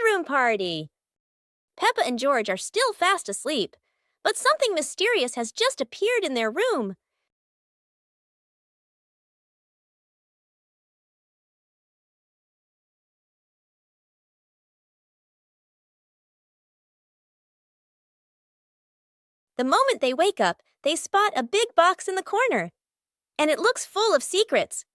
bedroom party. Peppa and George are still fast asleep, but something mysterious has just appeared in their room. The moment they wake up, they spot a big box in the corner, and it looks full of secrets.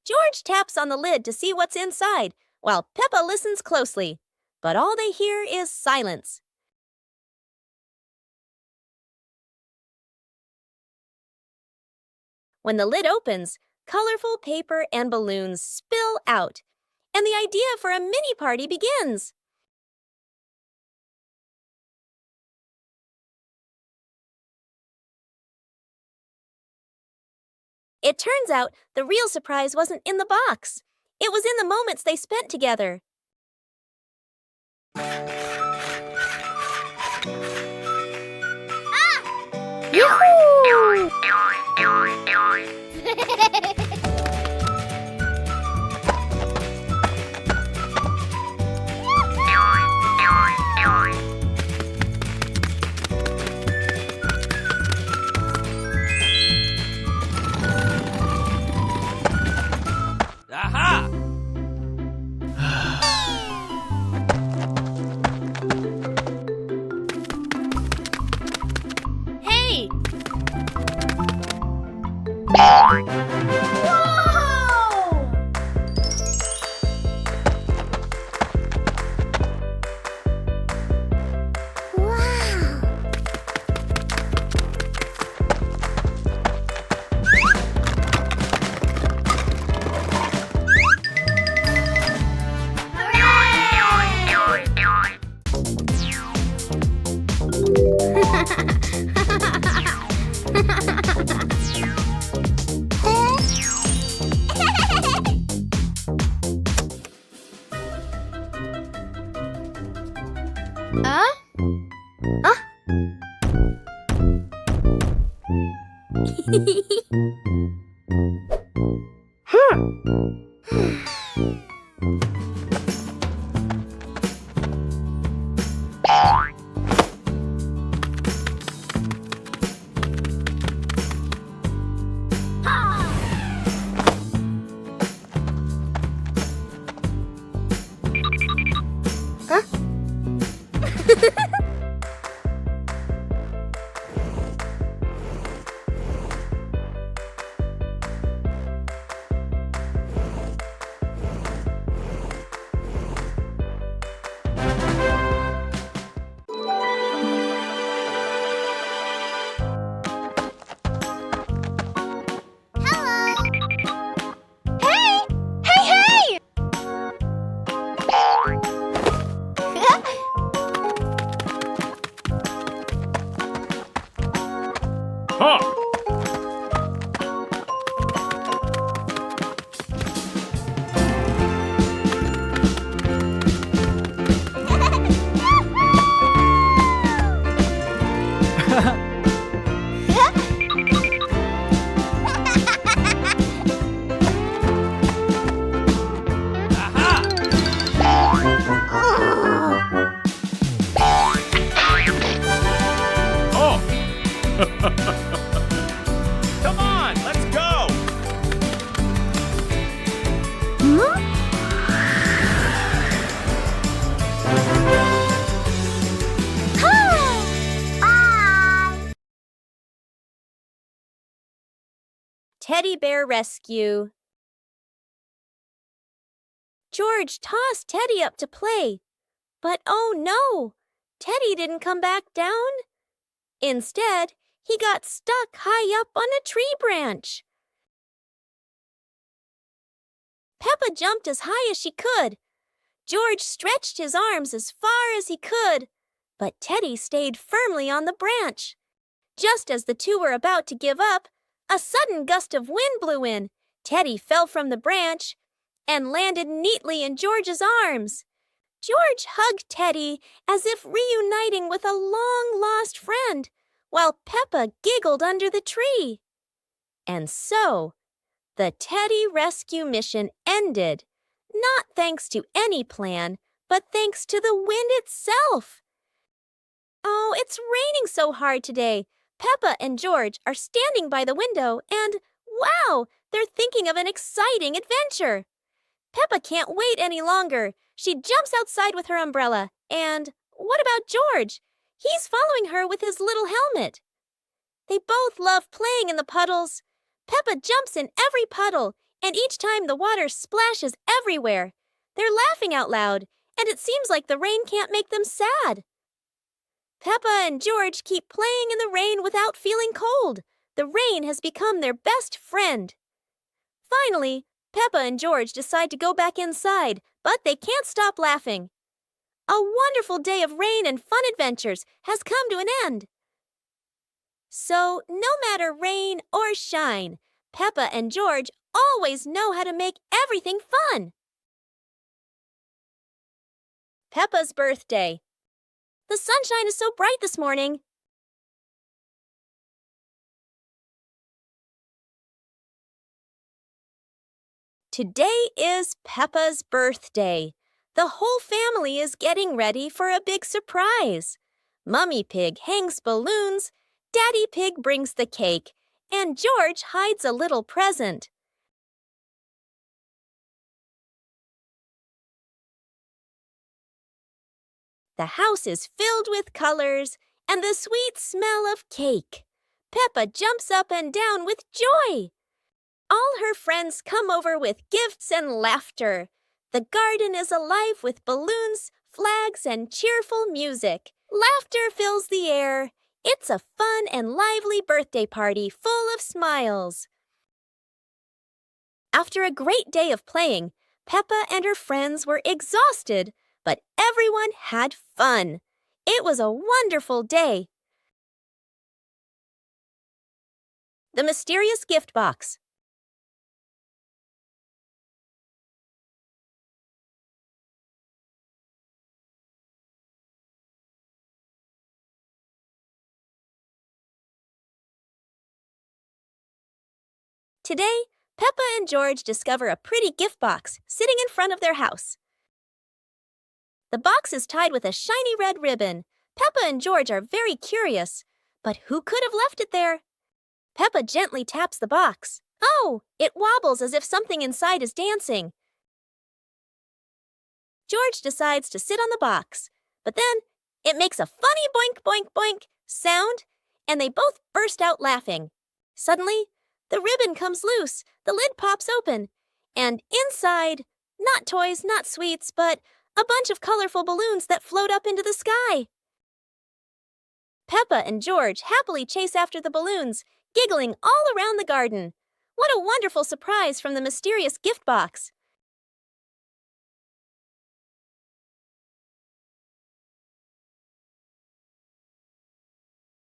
George taps on the lid to see what's inside, while Peppa listens closely, but all they hear is silence. When the lid opens, colorful paper and balloons spill out, and the idea for a mini party begins. It turns out the real surprise wasn't in the box. It was in the moments they spent together. Yoo-hoo! Aha! Hey! Come on, let's go! Teddy Bear Rescue. George tossed Teddy up to play, but oh no, Teddy didn't come back down. Instead, he got stuck high up on a tree branch. Peppa jumped as high as she could. George stretched his arms as far as he could, but Teddy stayed firmly on the branch. Just as the two were about to give up, a sudden gust of wind blew in. Teddy fell from the branch and landed neatly in George's arms. George hugged Teddy as if reuniting with a long-lost friend, while Peppa giggled under the tree. And so, the Teddy rescue mission ended, not thanks to any plan, but thanks to the wind itself. Oh, it's raining so hard today. Peppa and George are standing by the window and, wow, they're thinking of an exciting adventure. Peppa can't wait any longer. She jumps outside with her umbrella. And what about George? He's following her with his little helmet. They both love playing in the puddles. Peppa jumps in every puddle, and each time the water splashes everywhere. They're laughing out loud, and it seems like the rain can't make them sad. Peppa and George keep playing in the rain without feeling cold. The rain has become their best friend. Finally, Peppa and George decide to go back inside, but they can't stop laughing. A wonderful day of rain and fun adventures has come to an end. So, no matter rain or shine, Peppa and George always know how to make everything fun. Peppa's birthday. The sunshine is so bright this morning. Today is Peppa's birthday. The whole family is getting ready for a big surprise. Mummy Pig hangs balloons, Daddy Pig brings the cake, and George hides a little present. The house is filled with colors and the sweet smell of cake. Peppa jumps up and down with joy. All her friends come over with gifts and laughter. The garden is alive with balloons, flags, and cheerful music. Laughter fills the air. It's a fun and lively birthday party full of smiles. After a great day of playing, Peppa and her friends were exhausted, but everyone had fun. It was a wonderful day. The mysterious gift box. Today, Peppa and George discover a pretty gift box sitting in front of their house. The box is tied with a shiny red ribbon. Peppa and George are very curious. But who could have left it there? Peppa gently taps the box. Oh, it wobbles as if something inside is dancing. George decides to sit on the box. But then, it makes a funny boink, boink, boink sound, and they both burst out laughing. Suddenly, the ribbon comes loose, the lid pops open, and inside, not toys, not sweets, but a bunch of colorful balloons that float up into the sky. Peppa and George happily chase after the balloons, giggling all around the garden. What a wonderful surprise from the mysterious gift box.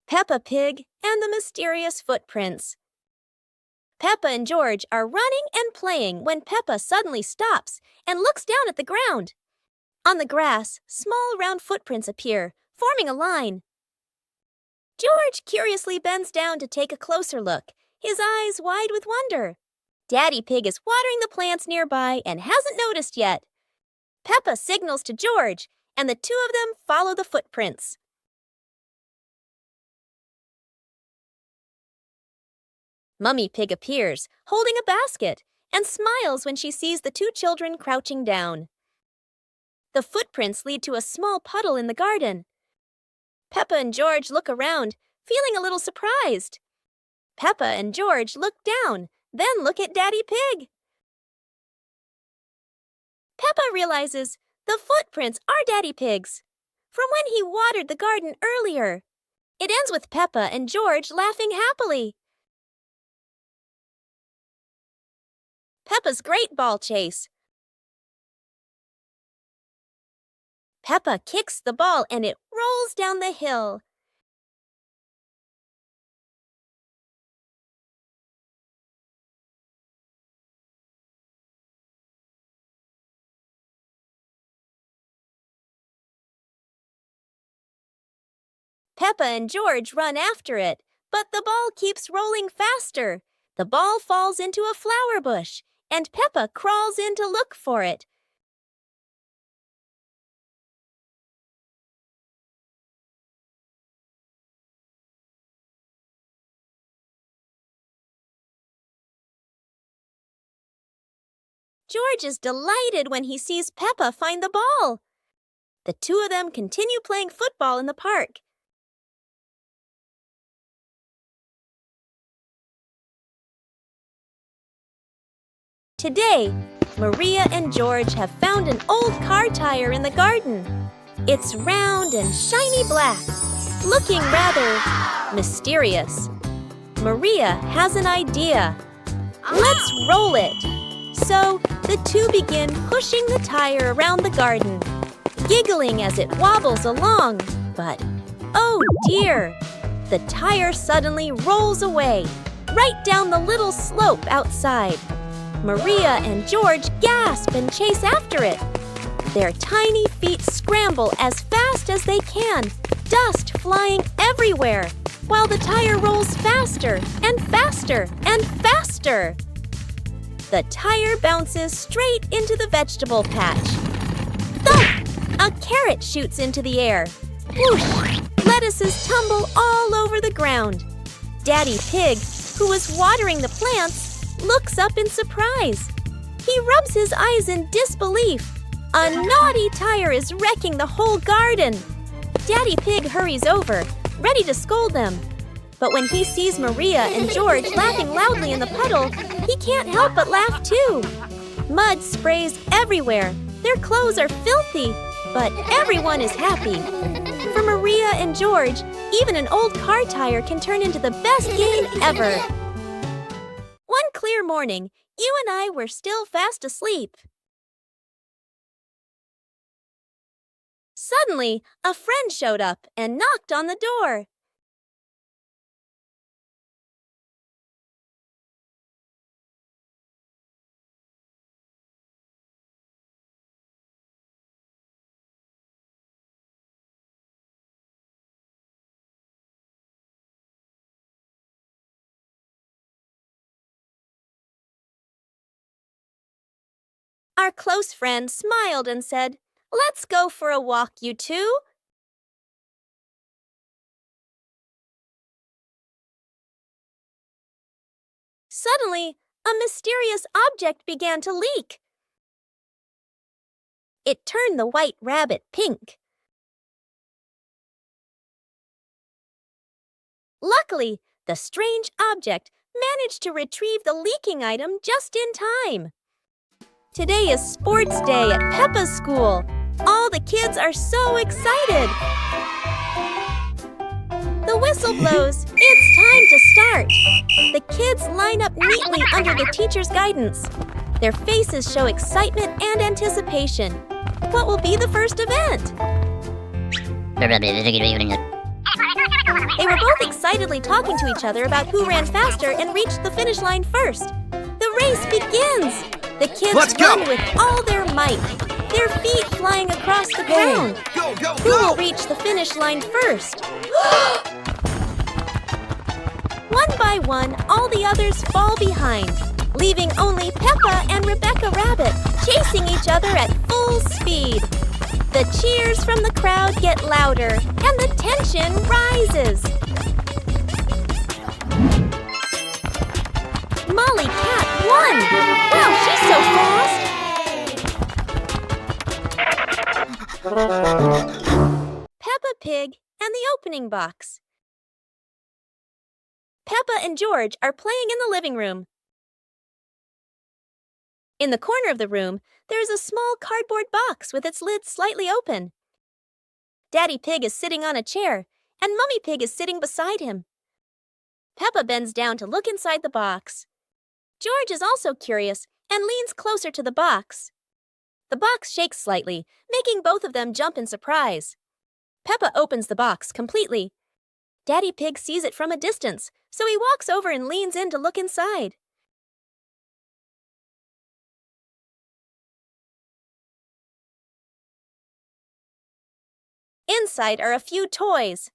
Peppa Pig and the Mysterious Footprints. Peppa and George are running and playing when Peppa suddenly stops and looks down at the ground. On the grass, small round footprints appear, forming a line. George curiously bends down to take a closer look, his eyes wide with wonder. Daddy Pig is watering the plants nearby and hasn't noticed yet. Peppa signals to George, and the two of them follow the footprints. Mummy Pig appears, holding a basket, and smiles when she sees the two children crouching down. The footprints lead to a small puddle in the garden. Peppa and George look around, feeling a little surprised. Peppa and George look down, then look at Daddy Pig. Peppa realizes the footprints are Daddy Pig's, from when he watered the garden earlier. It ends with Peppa and George laughing happily. Peppa's great ball chase. Peppa kicks the ball and it rolls down the hill. Peppa and George run after it, but the ball keeps rolling faster. The ball falls into a flower bush, and Peppa crawls in to look for it. George is delighted when he sees Peppa find the ball. The two of them continue playing football in the park. Today, Maria and George have found an old car tire in the garden. It's round and shiny black, looking rather mysterious. Maria has an idea. Let's roll it. So the two begin pushing the tire around the garden, giggling as it wobbles along. But, oh dear, the tire suddenly rolls away, right down the little slope outside. Maria and George gasp and chase after it. Their tiny feet scramble as fast as they can, dust flying everywhere, while the tire rolls faster and faster and faster. The tire bounces straight into the vegetable patch. Thump! A carrot shoots into the air. Whoosh! Lettuces tumble all over the ground. Daddy Pig, who was watering the plants, looks up in surprise. He rubs his eyes in disbelief. A naughty tire is wrecking the whole garden. Daddy Pig hurries over, ready to scold them. But when he sees Maria and George laughing loudly in the puddle, he can't help but laugh too. Mud sprays everywhere. Their clothes are filthy, but everyone is happy. For Maria and George, even an old car tire can turn into the best game ever. One clear morning, you and I were still fast asleep. Suddenly, a friend showed up and knocked on the door. Our close friend smiled and said, "Let's go for a walk, you two." Suddenly, a mysterious object began to leak. It turned the white rabbit pink. Luckily, the strange object managed to retrieve the leaking item just in time. Today is sports day at Peppa's school. All the kids are so excited. The whistle blows. It's time to start. The kids line up neatly under the teacher's guidance. Their faces show excitement and anticipation. What will be the first event? They were both excitedly talking to each other about who ran faster and reached the finish line first. The race begins! The kids run with all their might, their feet flying across the ground. Who will reach the finish line first? One by one, all the others fall behind, leaving only Peppa and Rebecca Rabbit chasing each other at full speed. The cheers from the crowd get louder, and the tension rises. Molly Cat won! Wow, she's so fast! Peppa Pig and the opening box. Peppa and George are playing in the living room. In the corner of the room, there is a small cardboard box with its lid slightly open. Daddy Pig is sitting on a chair, and Mummy Pig is sitting beside him. Peppa bends down to look inside the box. George is also curious and leans closer to the box. The box shakes slightly, making both of them jump in surprise. Peppa opens the box completely. Daddy Pig sees it from a distance, so he walks over and leans in to look inside. Inside are a few toys.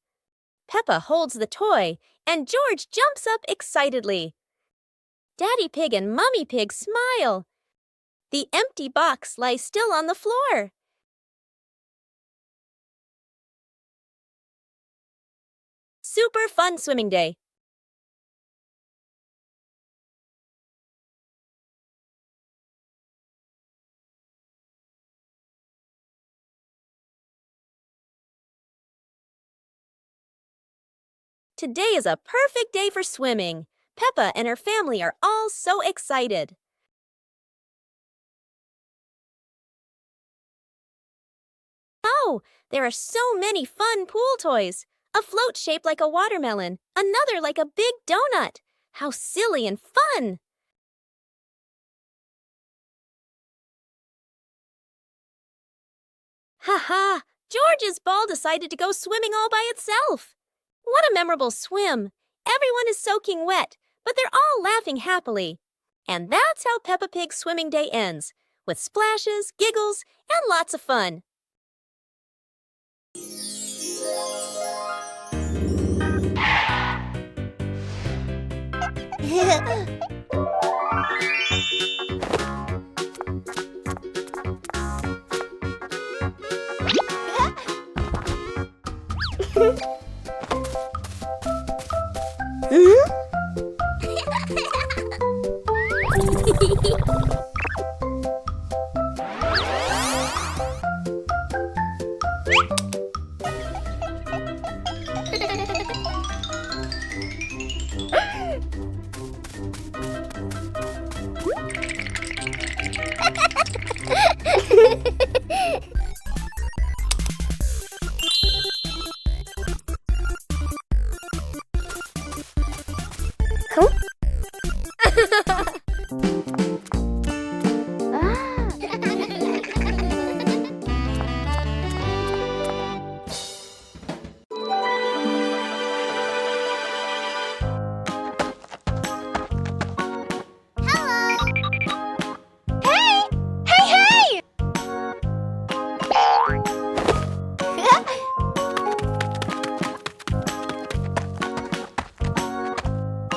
Peppa holds the toy, and George jumps up excitedly. Daddy Pig and Mummy Pig smile. The empty box lies still on the floor. Super fun swimming day. Today is a perfect day for swimming. Peppa and her family are all so excited. Oh, there are so many fun pool toys. A float shaped like a watermelon, another like a big donut. How silly and fun! Ha! George's ball decided to go swimming all by itself. What a memorable swim! Everyone is soaking wet, but they're all laughing happily. And that's how Peppa Pig's swimming day ends, with splashes, giggles, and lots of fun.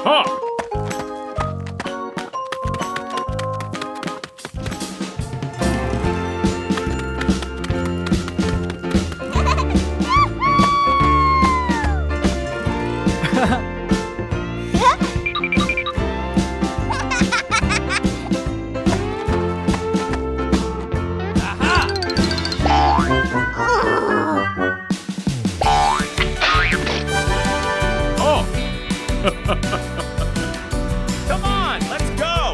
Huh. Come on, let's go!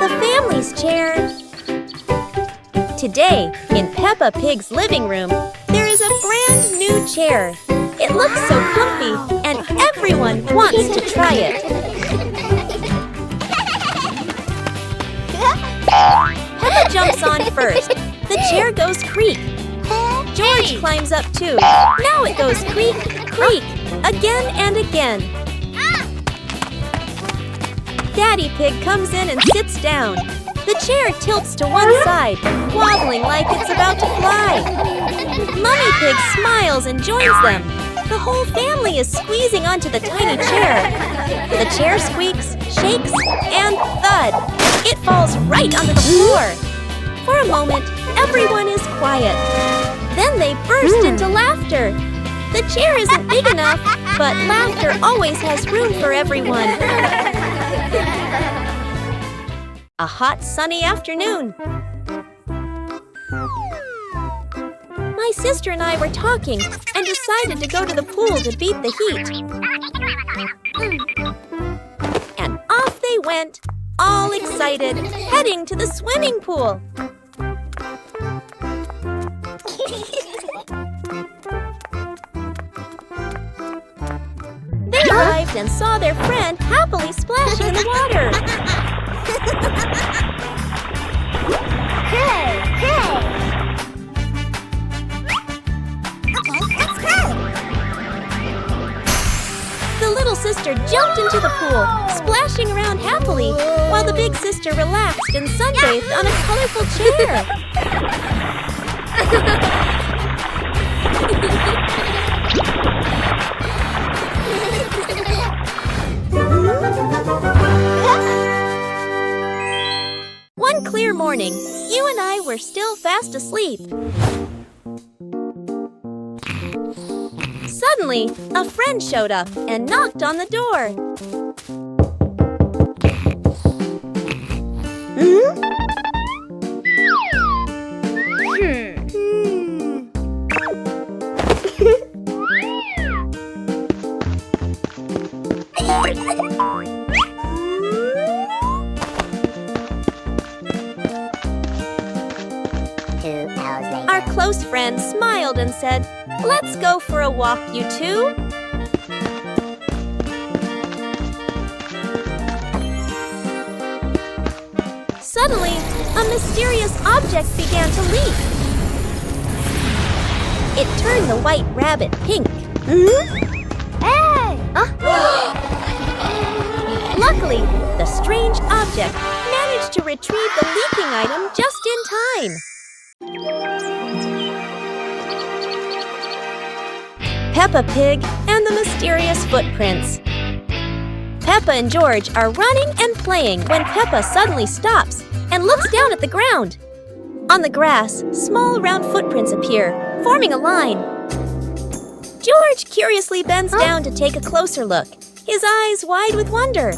The family's chair. Today, in Peppa Pig's living room, there is a brand new chair. It It looks so comfy, and everyone wants to try it. Peppa jumps on first. The chair goes creak. George climbs up too. Now it goes creak, creak, again and again. Daddy Pig comes in and sits down. The chair tilts to one side, wobbling like it's about to fly. Mummy Pig smiles and joins them. The whole family is squeezing onto the tiny chair. The chair squeaks, shakes, and thud. It falls right onto the floor. For a moment, everyone is quiet. Then they burst into laughter. The chair isn't big enough, but laughter always has room for everyone. A hot, sunny afternoon. My sister and I were talking and decided to go to the pool to beat the heat. And off they went, all excited, heading to the swimming pool. They arrived and saw their friend happily splashing in the water. The little sister jumped into the pool, splashing around happily, while the big sister relaxed and sunbathed on a colorful chair. One clear morning, you and I were still fast asleep. Suddenly, a friend showed up and knocked on the door. Our close friend smiled and said, "Let's go for a walk, you two." Suddenly, a mysterious object began to leak. It turned the white rabbit pink. Hey! Luckily, the strange object managed to retrieve the leaking item just in time. Peppa Pig and the Mysterious Footprints. Peppa and George are running and playing when Peppa suddenly stops and looks down at the ground. On the grass, small round footprints appear, forming a line. George curiously bends down to take a closer look, his eyes wide with wonder.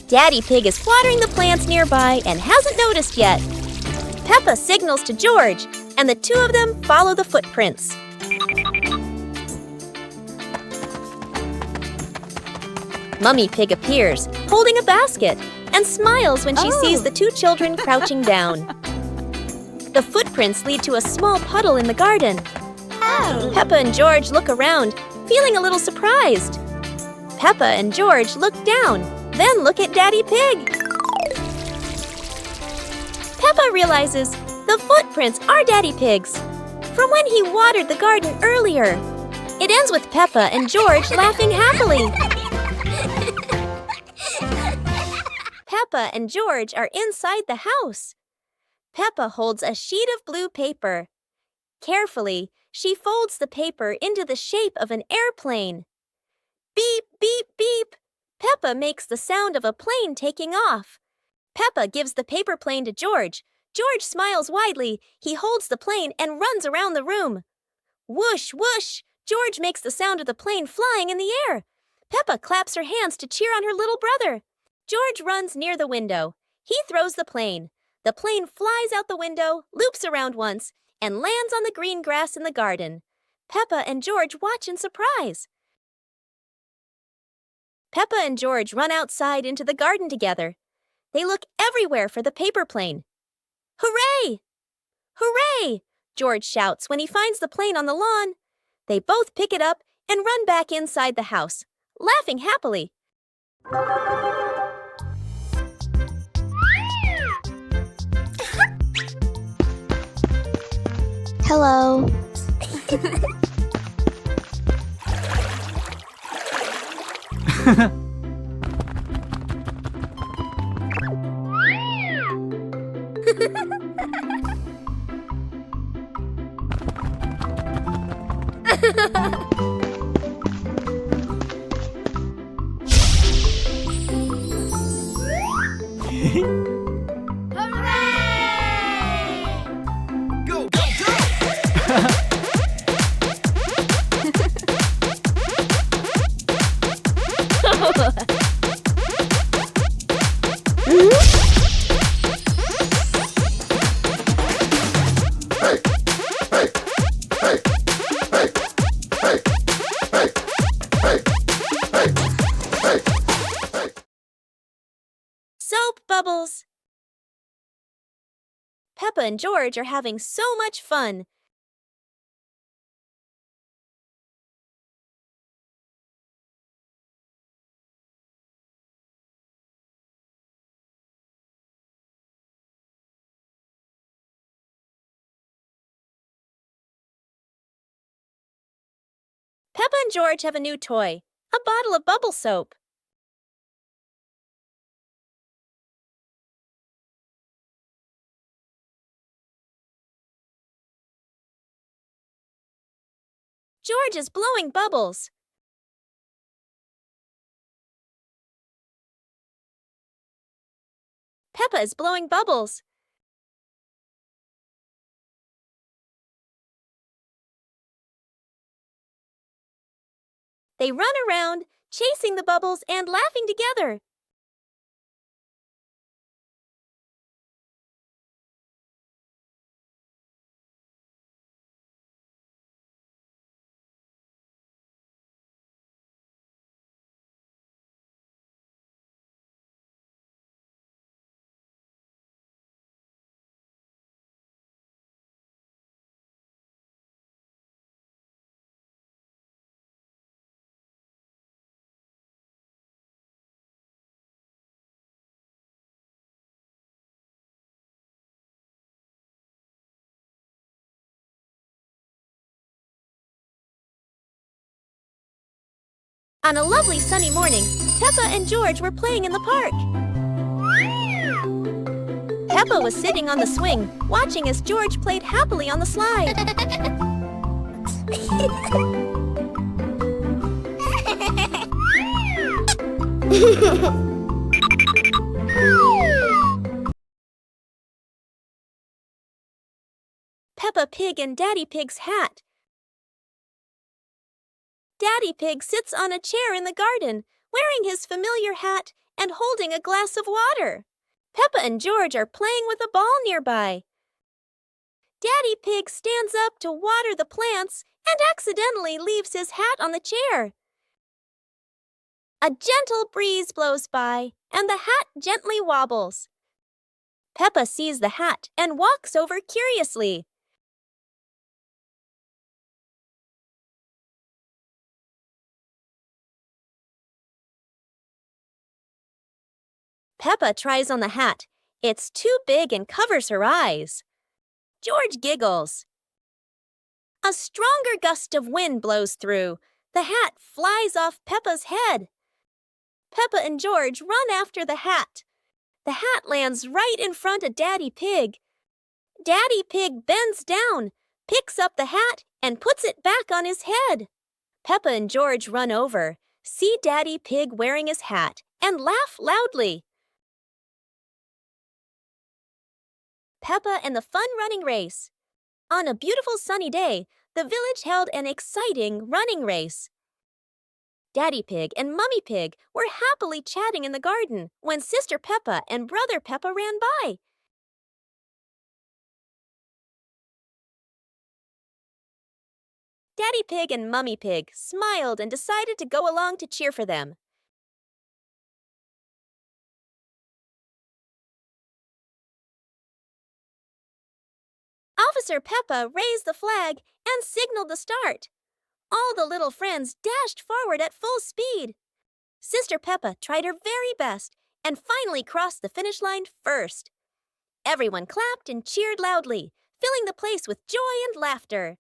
Daddy Pig is watering the plants nearby and hasn't noticed yet. Peppa signals to George, and the two of them follow the footprints. Mummy Pig appears, holding a basket, and smiles when she sees the two children crouching down. The footprints lead to a small puddle in the garden. Peppa and George look around, feeling a little surprised. Peppa and George look down, then look at Daddy Pig. Peppa realizes the footprints are Daddy Pig's, from when he watered the garden earlier. It ends with Peppa and George laughing happily. Peppa and George are inside the house. Peppa holds a sheet of blue paper. Carefully, she folds the paper into the shape of an airplane. Beep, beep, beep. Peppa makes the sound of a plane taking off. Peppa gives the paper plane to George. George smiles widely. He holds the plane and runs around the room. Whoosh, whoosh. George makes the sound of the plane flying in the air. Peppa claps her hands to cheer on her little brother. George runs near the window. He throws the plane. The plane flies out the window, loops around once, and lands on the green grass in the garden. Peppa and George watch in surprise. Peppa and George run outside into the garden together. They look everywhere for the paper plane. Hooray! Hooray! George shouts when he finds the plane on the lawn. They both pick it up and run back inside the house, laughing happily. Hello. Go, go, go! Soap bubbles! Peppa and George are having so much fun. Peppa and George have a new toy, a bottle of bubble soap. George is blowing bubbles. Peppa is blowing bubbles. They run around, chasing the bubbles and laughing together. On a lovely sunny morning, Peppa and George were playing in the park. Peppa was sitting on the swing, watching as George played happily on the slide. Peppa Pig and Daddy Pig's hat. Daddy Pig sits on a chair in the garden, wearing his familiar hat and holding a glass of water. Peppa and George are playing with a ball nearby. Daddy Pig stands up to water the plants and accidentally leaves his hat on the chair. A gentle breeze blows by, and the hat gently wobbles. Peppa sees the hat and walks over curiously. Peppa tries on the hat. It's too big and covers her eyes. George giggles. A stronger gust of wind blows through. The hat flies off Peppa's head. Peppa and George run after the hat. The hat lands right in front of Daddy Pig. Daddy Pig bends down, picks up the hat, and puts it back on his head. Peppa and George run over, see Daddy Pig wearing his hat, and laugh loudly. Peppa and the fun running race. On a beautiful sunny day, the village held an exciting running race. Daddy Pig and Mummy Pig were happily chatting in the garden when Sister Peppa and Brother Peppa ran by. Daddy Pig and Mummy Pig smiled and decided to go along to cheer for them. Officer Peppa raised the flag and signaled the start. All the little friends dashed forward at full speed. Sister Peppa tried her very best and finally crossed the finish line first. Everyone clapped and cheered loudly, filling the place with joy and laughter.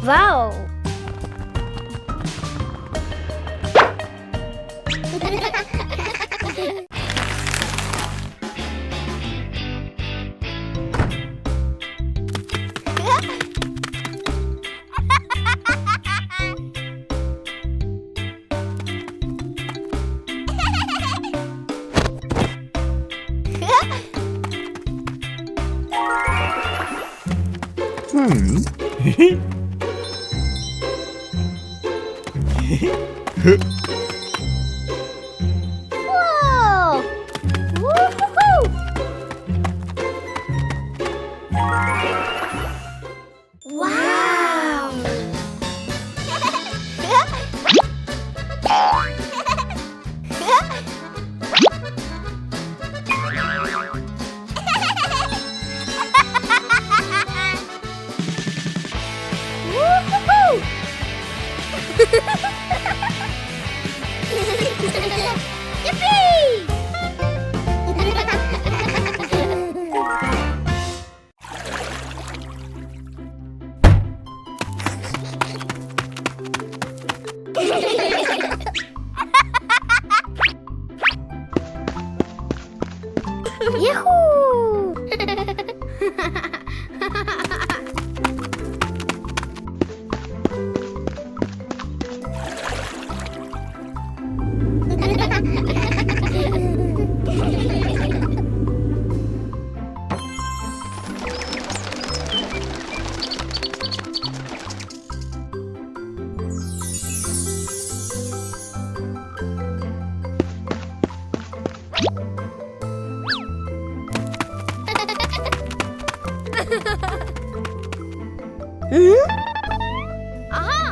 Wow! Whoa! Woo-hoo-hoo! Wow! Woo-hoo-hoo! Yippee! Yahoo! Aha!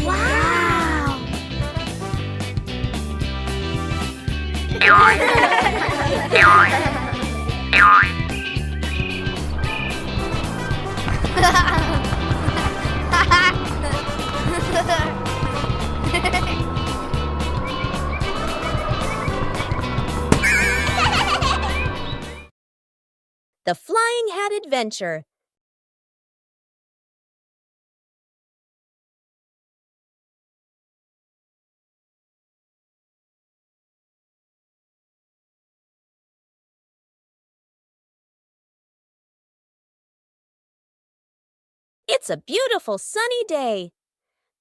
Wow! The Flying Hat Adventure. It's a beautiful sunny day.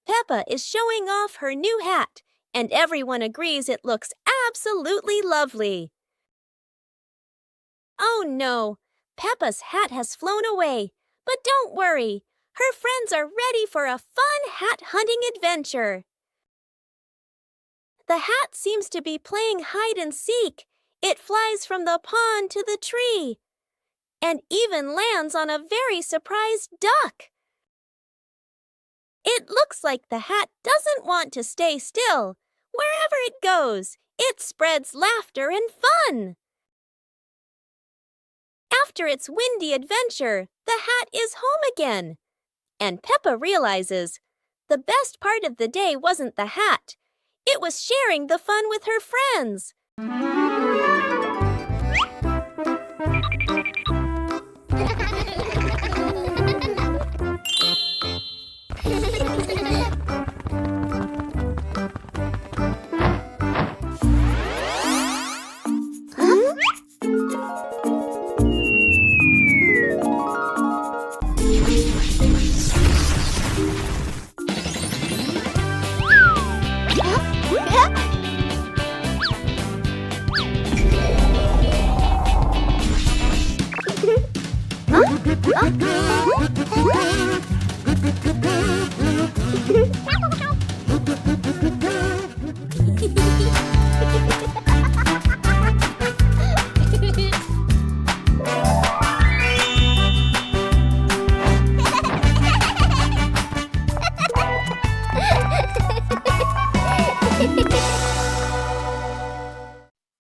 Peppa is showing off her new hat, and everyone agrees it looks absolutely lovely. Oh no, Peppa's hat has flown away. But don't worry, her friends are ready for a fun hat hunting adventure. The hat seems to be playing hide and seek. It flies from the pond to the tree, and even lands on a very surprised duck. It looks like the hat doesn't want to stay still. Wherever it goes, it spreads laughter and fun. After its windy adventure, the hat is home again. And Peppa realizes the best part of the day wasn't the hat. It was sharing the fun with her friends.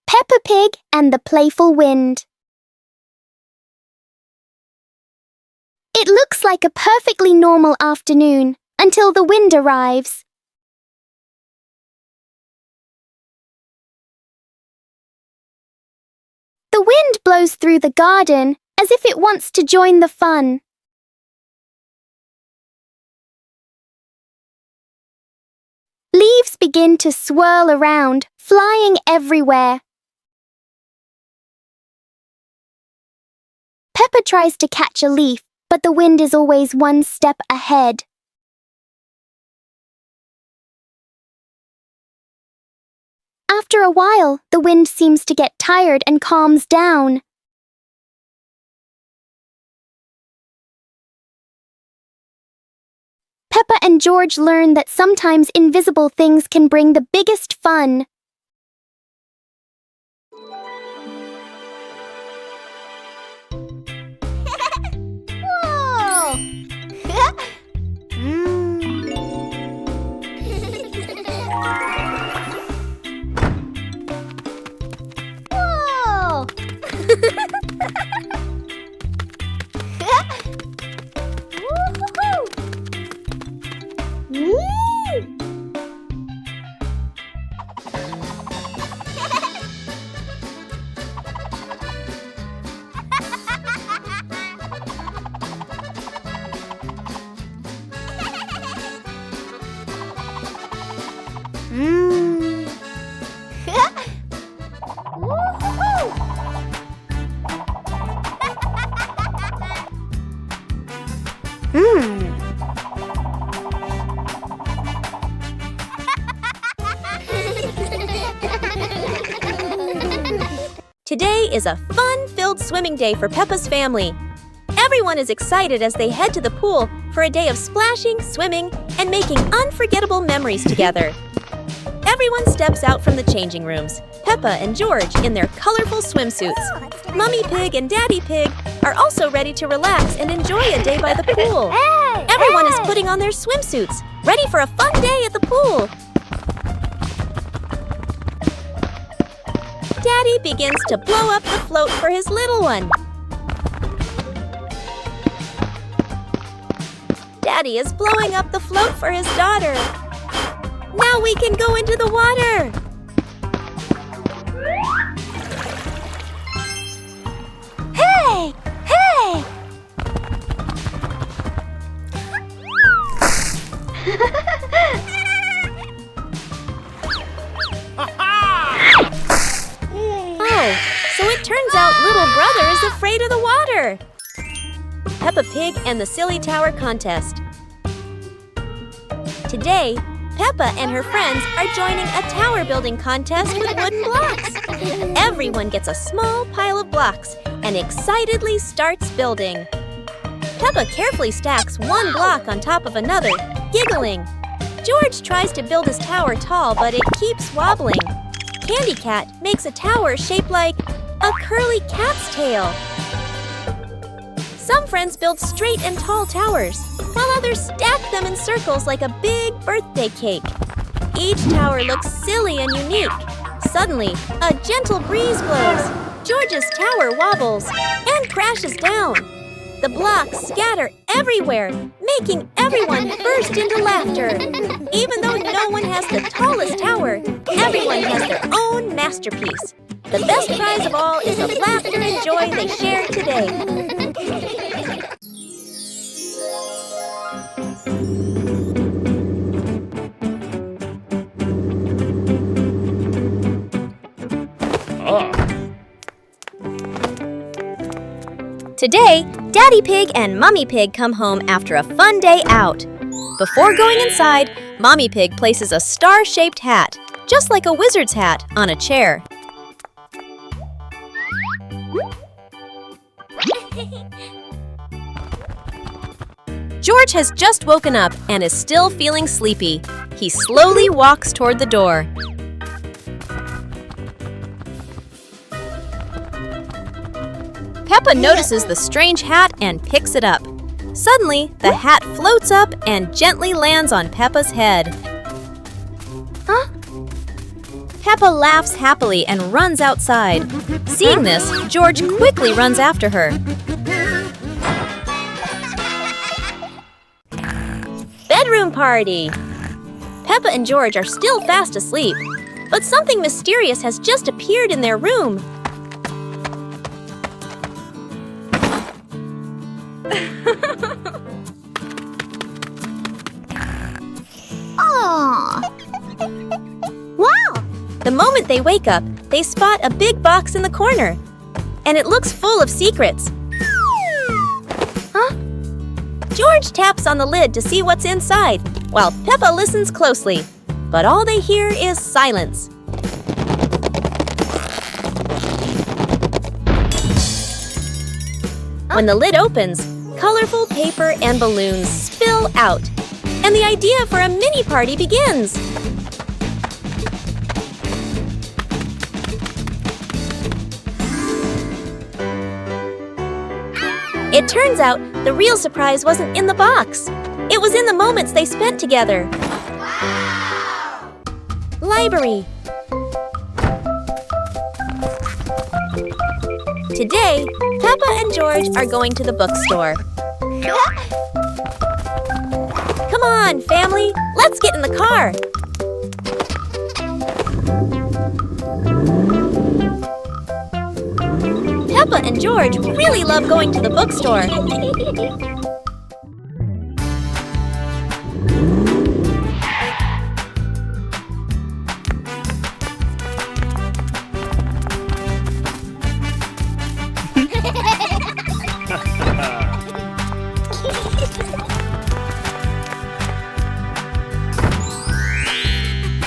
Peppa Pig and the Playful Wind. It looks like a perfectly normal afternoon until the wind arrives. The wind blows through the garden as if it wants to join the fun. Leaves begin to swirl around, flying everywhere. Peppa tries to catch a leaf, but the wind is always one step ahead. After a while, the wind seems to get tired and calms down. Peppa and George learn that sometimes invisible things can bring the biggest fun. Today is a fun-filled swimming day for Peppa's family. Everyone is excited as they head to the pool for a day of splashing, swimming, and making unforgettable memories together. Everyone steps out from the changing rooms. Peppa and George in their colorful swimsuits. Mummy Pig and Daddy Pig are also ready to relax and enjoy a day by the pool. Everyone is putting on their swimsuits, ready for a fun day at the pool. Daddy begins to blow up the float for his little one. Daddy is blowing up the float for his daughter. Now we can go into the water. Hey! Hey! Oh, so it turns out little brother is afraid of the water. Peppa Pig and the Silly Tower Contest. Today, Peppa and her friends are joining a tower building contest with wooden blocks. Everyone gets a small pile of blocks and excitedly starts building. Peppa carefully stacks one block on top of another, giggling. George tries to build his tower tall, but it keeps wobbling. Candy Cat makes a tower shaped like a curly cat's tail. Some friends build straight and tall towers, while others stack them in circles like a big birthday cake. Each tower looks silly and unique. Suddenly, a gentle breeze blows. George's tower wobbles and crashes down. The blocks scatter everywhere, making everyone burst into laughter. Even though no one has the tallest tower, everyone has their own masterpiece. The best prize of all is the laughter and joy they shared today. Today, Daddy Pig and Mummy Pig come home after a fun day out. Before going inside, Mommy Pig places a star-shaped hat, just like a wizard's hat, on a chair. George has just woken up and is still feeling sleepy. He slowly walks toward the door. Peppa notices the strange hat and picks it up. Suddenly, the hat floats up and gently lands on Peppa's head. Huh? Peppa laughs happily and runs outside. Seeing this, George quickly runs after her. Bedroom party! Peppa and George are still fast asleep, but something mysterious has just appeared in their room. Wow! The moment they wake up, they spot a big box in the corner, and it looks full of secrets. Huh? George taps on the lid to see what's inside, while Peppa listens closely, but all they hear is silence. When the lid opens, colorful paper and balloons spill out, and the idea for a mini party begins. It turns out the real surprise wasn't in the box. It was in the moments they spent together. Wow! Library. Today, Peppa and George are going to the bookstore. Come on, family, let's get in the car. Peppa and George really love going to the bookstore.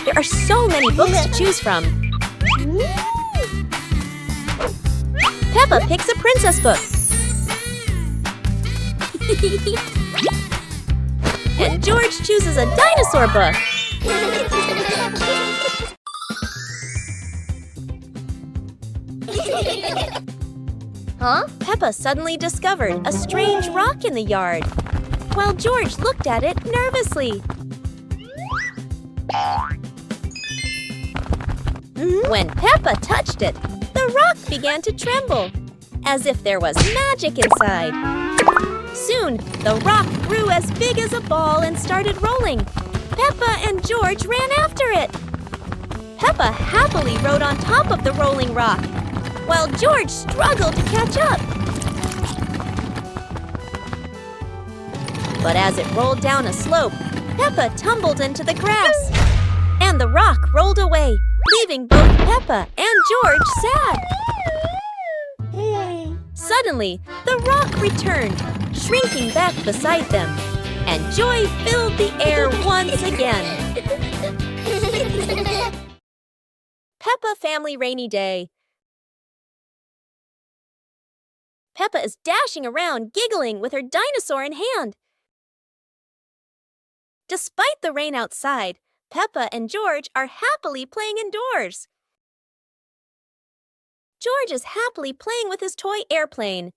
There are so many books to choose from. Peppa picks a princess book. And George chooses a dinosaur book. Huh? Peppa suddenly discovered a strange rock in the yard, while George looked at it nervously. When Peppa touched it, the rock began to tremble, as if there was magic inside. Soon, the rock grew as big as a ball and started rolling. Peppa and George ran after it. Peppa happily rode on top of the rolling rock, while George struggled to catch up. But as it rolled down a slope, Peppa tumbled into the grass, and the rock rolled away, leaving both Peppa and George sad. Suddenly, the rock returned, shrinking back beside them. and joy filled the air once again. Peppa Family Rainy Day. Peppa is dashing around, giggling with her dinosaur in hand. Despite the rain outside, Peppa and George are happily playing indoors. George is happily playing with his toy airplane.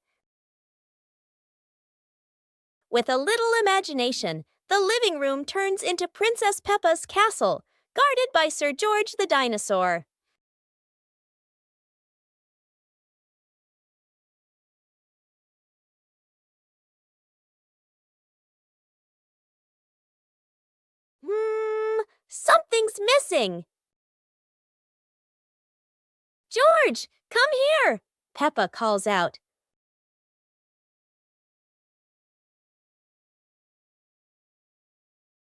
With a little imagination, the living room turns into Princess Peppa's castle, guarded by Sir George the dinosaur. Something's missing. George, come here, Peppa calls out.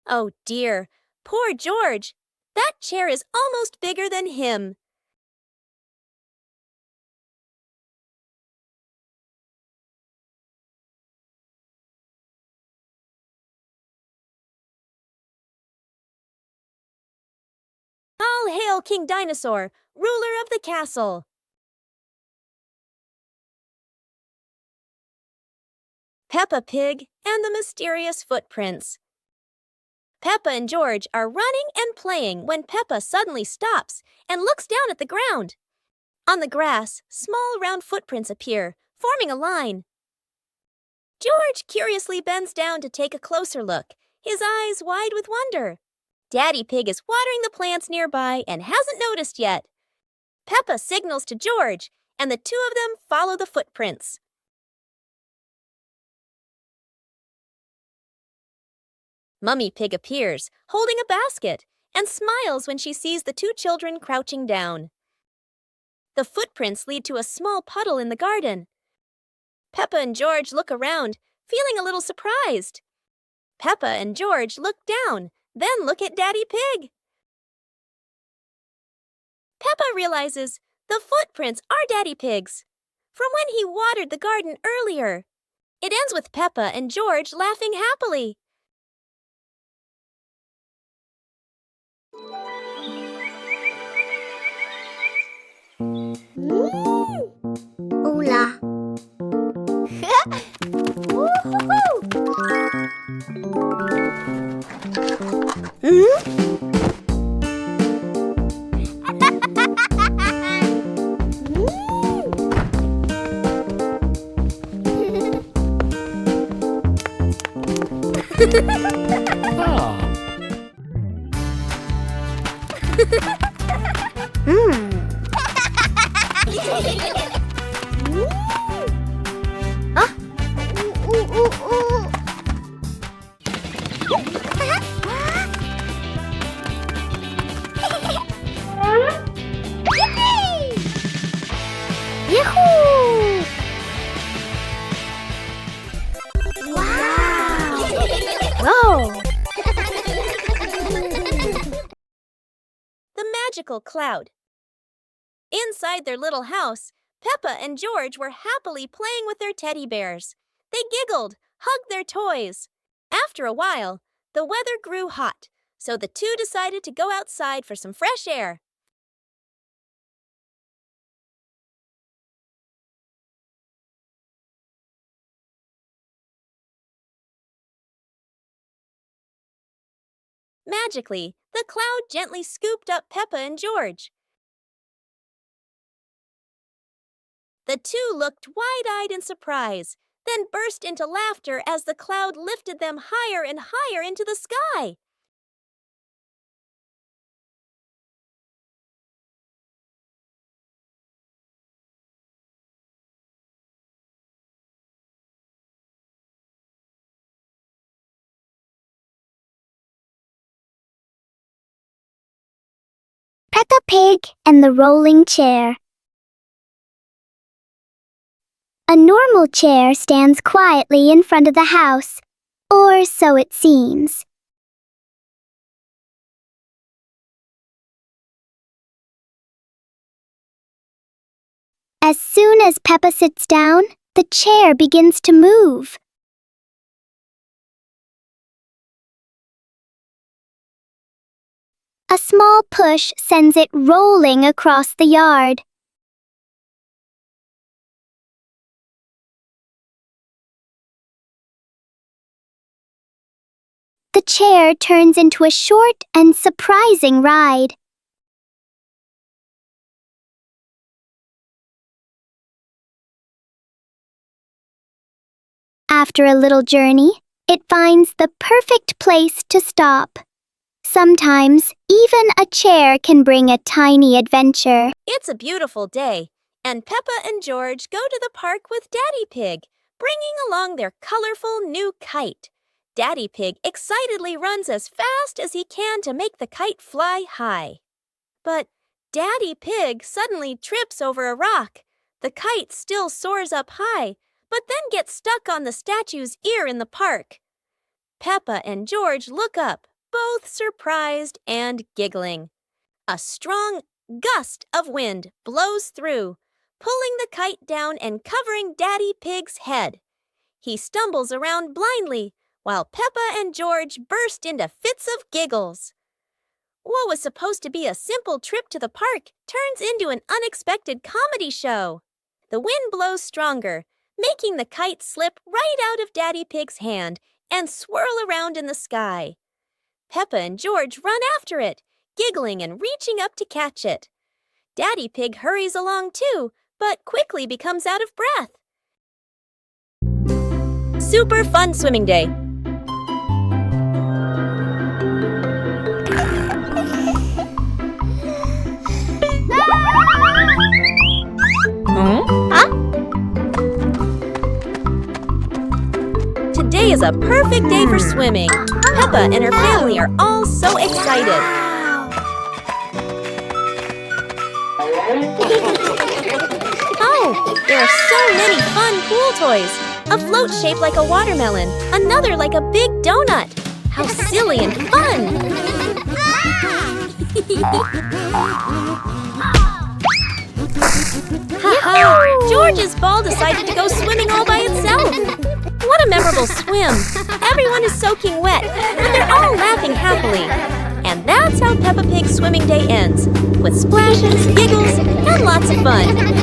Oh dear, poor George. That chair is almost bigger than him. All hail King Dinosaur, ruler of the castle. Peppa Pig and the Mysterious Footprints. Peppa and George are running and playing when Peppa suddenly stops and looks down at the ground. On the grass, small round footprints appear, forming a line. George curiously bends down to take a closer look, his eyes wide with wonder. Daddy Pig is watering the plants nearby and hasn't noticed yet. Peppa signals to George, and the two of them follow the footprints. Mummy Pig appears, holding a basket, and smiles when she sees the two children crouching down. The footprints lead to a small puddle in the garden. Peppa and George look around, feeling a little surprised. Peppa and George look down, then look at Daddy Pig. Peppa realizes the footprints are Daddy Pig's, from when he watered the garden earlier. It ends with Peppa and George laughing happily. Hola. The magical cloud. Inside their little house, Peppa and George were happily playing with their teddy bears. They giggled, hugged their toys. After a while, the weather grew hot, so the two decided to go outside for some fresh air. Magically, the cloud gently scooped up Peppa and George. The two looked wide-eyed in surprise, then burst into laughter as the cloud lifted them higher and higher into the sky. Peppa Pig and the rolling chair. A normal chair stands quietly in front of the house, or so it seems. As soon as Peppa sits down, the chair begins to move. small push sends it rolling across the yard. The chair turns into a short and surprising ride. After a little journey, it finds the perfect place to stop. Sometimes, even a chair can bring a tiny adventure. It's a beautiful day, and Peppa and George go to the park with Daddy Pig, bringing along their colorful new kite. Daddy Pig excitedly runs as fast as he can to make the kite fly high. But Daddy Pig suddenly trips over a rock. The kite still soars up high, but then gets stuck on the statue's ear in the park. Peppa and George look up, both surprised and giggling. A strong gust of wind blows through, pulling the kite down and covering Daddy Pig's head. He stumbles around blindly, while Peppa and George burst into fits of giggles. What was supposed to be a simple trip to the park turns into an unexpected comedy show. The wind blows stronger, making the kite slip right out of Daddy Pig's hand and swirl around in the sky. Peppa and George run after it, giggling and reaching up to catch it. Daddy Pig hurries along too, but quickly becomes out of breath. Super fun swimming day. Today is a perfect day for swimming. Peppa and her family are all so excited. Oh, there are so many fun pool toys. A float shaped like a watermelon, another like a big donut. How silly and fun! Ha-ha! George's ball decided to go swimming all by itself. What a memorable swim! Everyone is soaking wet, but they're all laughing happily. And that's how Peppa Pig's swimming day ends, with splashes, giggles, and lots of fun.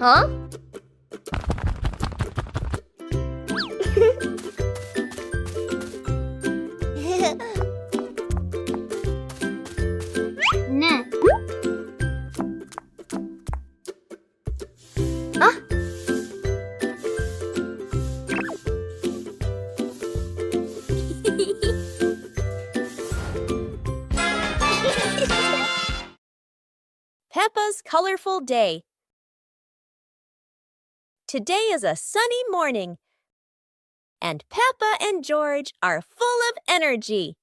Huh? Nah. Peppa's colorful day. Today is a sunny morning, and Peppa and George are full of energy.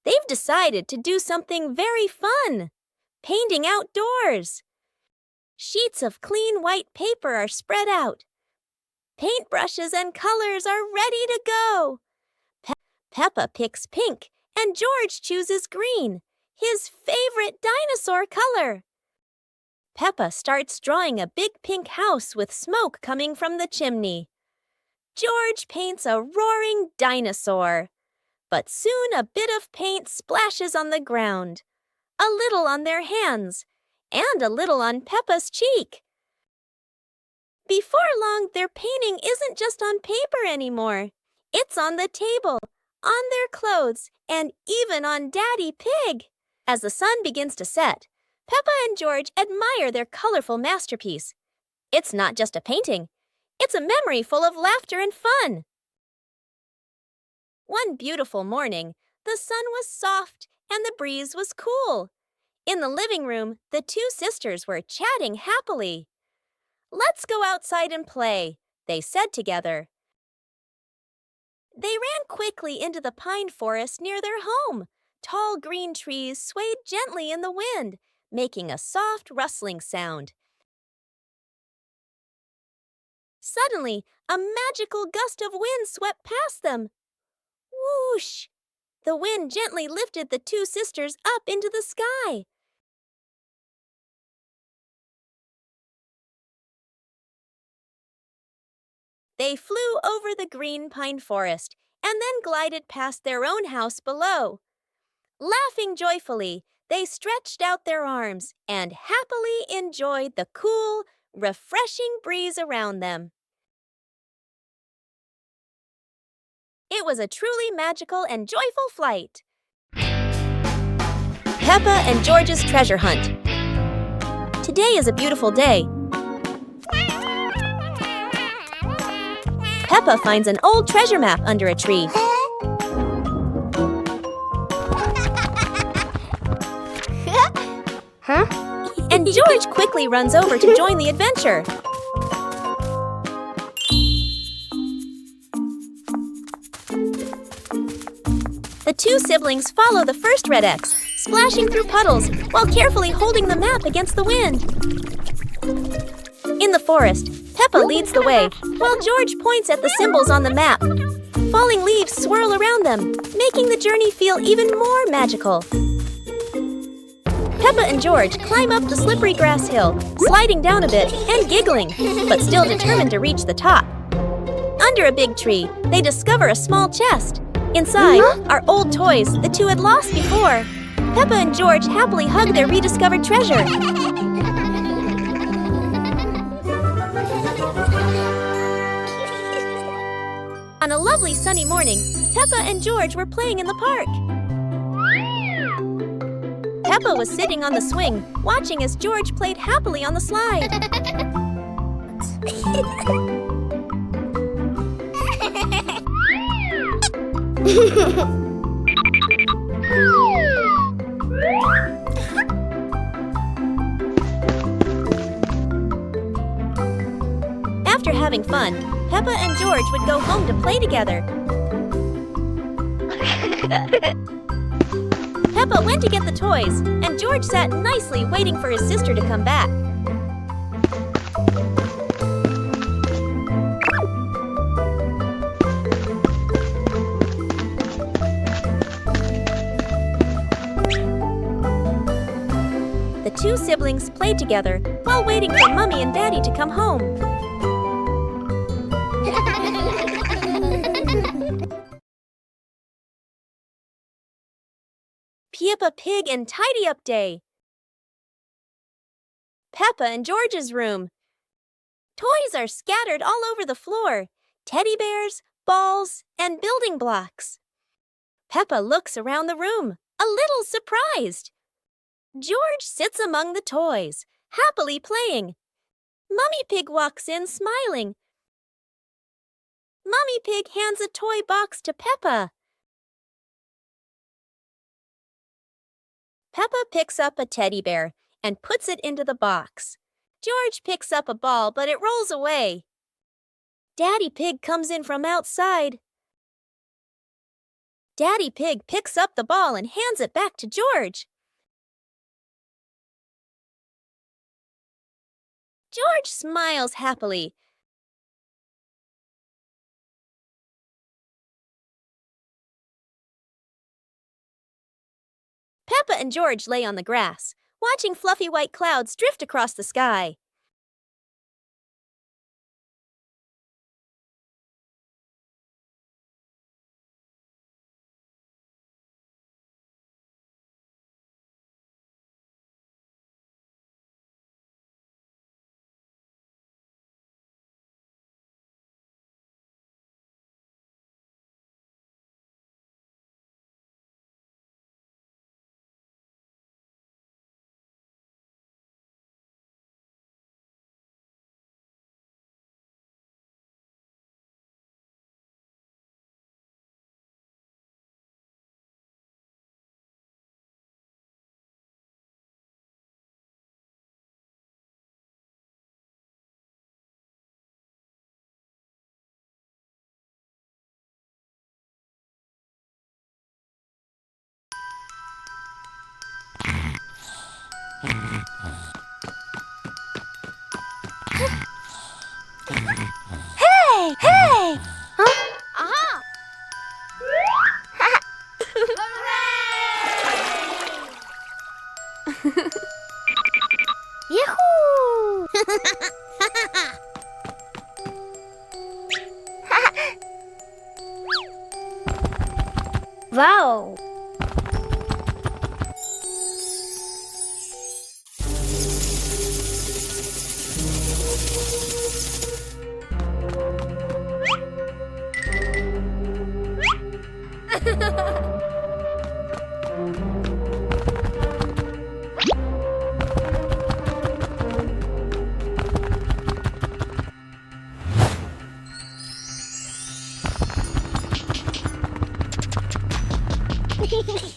They've decided to do something very fun, painting outdoors. Sheets of clean white paper are spread out. Paintbrushes and colors are ready to go. Peppa picks pink, and George chooses green, his favorite dinosaur color. Peppa starts drawing a big pink house with smoke coming from the chimney. George paints a roaring dinosaur. But soon a bit of paint splashes on the ground, a little on their hands, and a little on Peppa's cheek. Before long, their painting isn't just on paper anymore. It's on the table, on their clothes, and even on Daddy Pig. As the sun begins to set, Peppa and George admire their colorful masterpiece. It's not just a painting. It's a memory full of laughter and fun. One beautiful morning, the sun was soft and the breeze was cool. In the living room, the two sisters were chatting happily. "Let's go outside and play," they said together. They ran quickly into the pine forest near their home. Tall green trees swayed gently in the wind, making a soft rustling sound. Suddenly, a magical gust of wind swept past them. Whoosh! The wind gently lifted the two sisters up into the sky. They flew over the green pine forest and then glided past their own house below. Laughing joyfully, they stretched out their arms and happily enjoyed the cool, refreshing breeze around them. It was a truly magical and joyful flight. Peppa and George's treasure hunt. Today is a beautiful day. Peppa finds an old treasure map under a tree. And George quickly runs over to join the adventure. The two siblings follow the first red X, splashing through puddles while carefully holding the map against the wind. In the forest, Peppa leads the way, while George points at the symbols on the map. Falling leaves swirl around them, making the journey feel even more magical. Peppa and George climb up the slippery grass hill, sliding down a bit and giggling, but still determined to reach the top. Under a big tree, they discover a small chest. Inside are old toys the two had lost before. Peppa and George happily hug their rediscovered treasure. On a lovely sunny morning, Peppa and George were playing in the park. Peppa was sitting on the swing, watching as George played happily on the slide. After having fun, Peppa and George would go home to play together. Peppa went to get the toys, and George sat nicely waiting for his sister to come back. The two siblings played together while waiting for Mommy and Daddy to come home. Peppa Pig and Tidy Up Day. Peppa and George's room. Toys are scattered all over the floor. Teddy bears, balls, and building blocks. Peppa looks around the room, a little surprised. George sits among the toys, happily playing. Mummy Pig walks in smiling. Mummy Pig hands a toy box to Peppa. Peppa picks up a teddy bear and puts it into the box. George picks up a ball, but it rolls away. Daddy Pig comes in from outside. Daddy Pig picks up the ball and hands it back to George. George smiles happily. Peppa and George lay on the grass, watching fluffy white clouds drift across the sky. Hey! Huh? Aha! Yahoo! Wow!